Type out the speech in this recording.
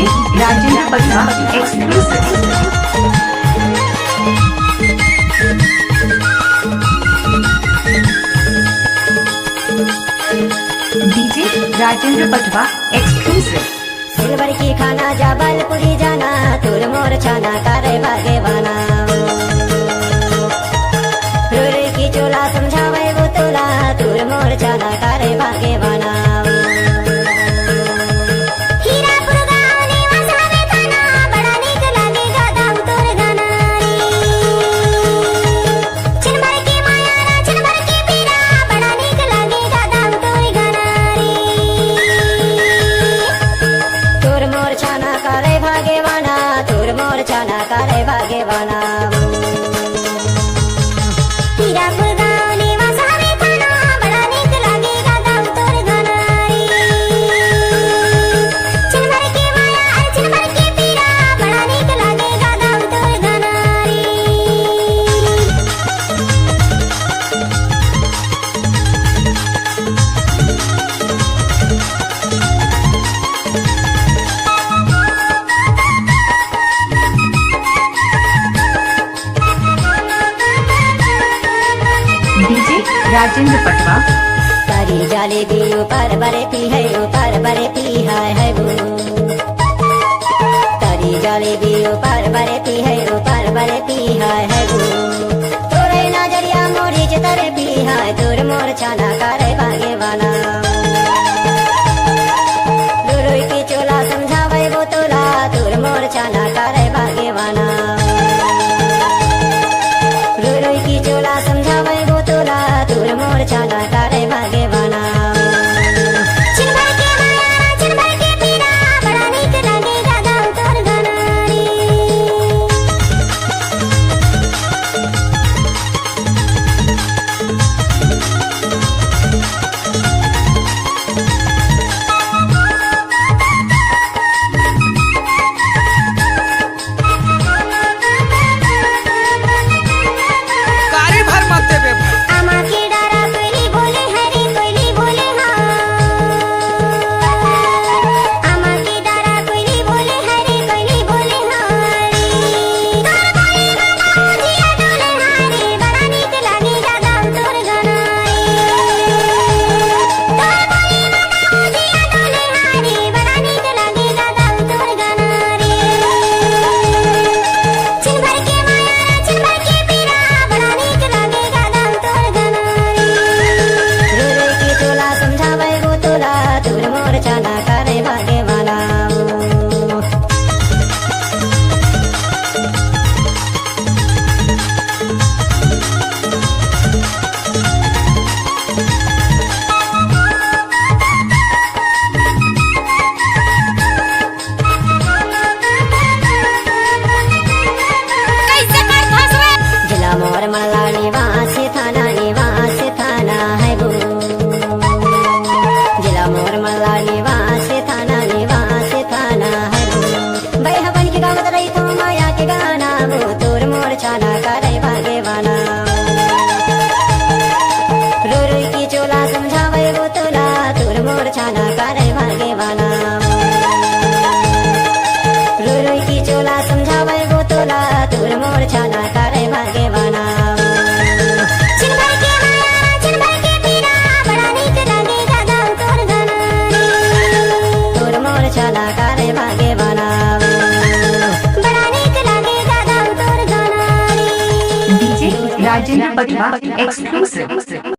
DJ Rajendra Patwa exclusive. DJ Rajendra Patwa exclusive. Silver की खाना जबलपुरी जाना तुर मोर छाना करे भागेवाना रुई की चोला समझावे वो तोला तुर मोर छाना करे भागेवाना छाना करे भागेवाना हीरापुर गाँव निवास हमें खाना बड़ा नीक लागेगा गाँव तोर घनारी छिनभर के माया छिनभर के पीड़ा बड़ा नीक लागेगा गाँव तोर घनारी। डीजे राजेंद्र पटवा। तारी जलेबी ऊपर बर्फी है ऊपर बर्फी है वो तारी जलेबी ऊपर बर्फी है ऊपर बर्फी है वो तोरे नजरिया मोरी चितरे पी है तोर मोर छाना करे भागेवाना रुई की चोला समझावे वो तोला तोर मोर छाना करे भागेवाना रुई की चोला समझावे वो तोला तोर मोर छाना करे भागेवाना छिनभर के माया छिनभर के पीड़ा बड़ा नीक लागेगा गाँव तोर घनारी। गाड़ी भर मत देबे भाई। आमा के डारा कोइली बोले हरे कोइली बोले हाँ आमा के डारा कोइली बोले हरे कोइली बोले हारी तोर बोले मामा जिया डोले हारे बड़ा नीक लागेगा गाँव तोर घनारी तोर बोले मामा जिया डोले हारे बड़ा नीक लागेगा गाँव तोर घनारी छिनभर के माया छिनभर के पीड़ा बड़ा नीक लागेगा गाँव तोर घनारी रुई की चोला समझावे वो तोला तोर मोर छाना करे भागेवाना। जिला मोर मल्ला निवास थाना है वो जिला मोर मल्ला निवास थाना है वो बैहा बन के गावत रही तो माया के गाना वो तोर मोर छाना करे भागेवाना रुई की चोला समझावे वो तोला तोर मोर छाना करे भागेवाना रुई की चोला समझावे वो तोला तोर मोर छाना करे भागेवाना छिनभर के माया छिनभर के पीड़ा बड़ा नीक लागेगा गाँव तोर घनारी तोर मोर छाना करे भागेवाना बड़ा नीक लागेगा गाँव तोर घनारी। DJ Rajendra Patwa exclusive.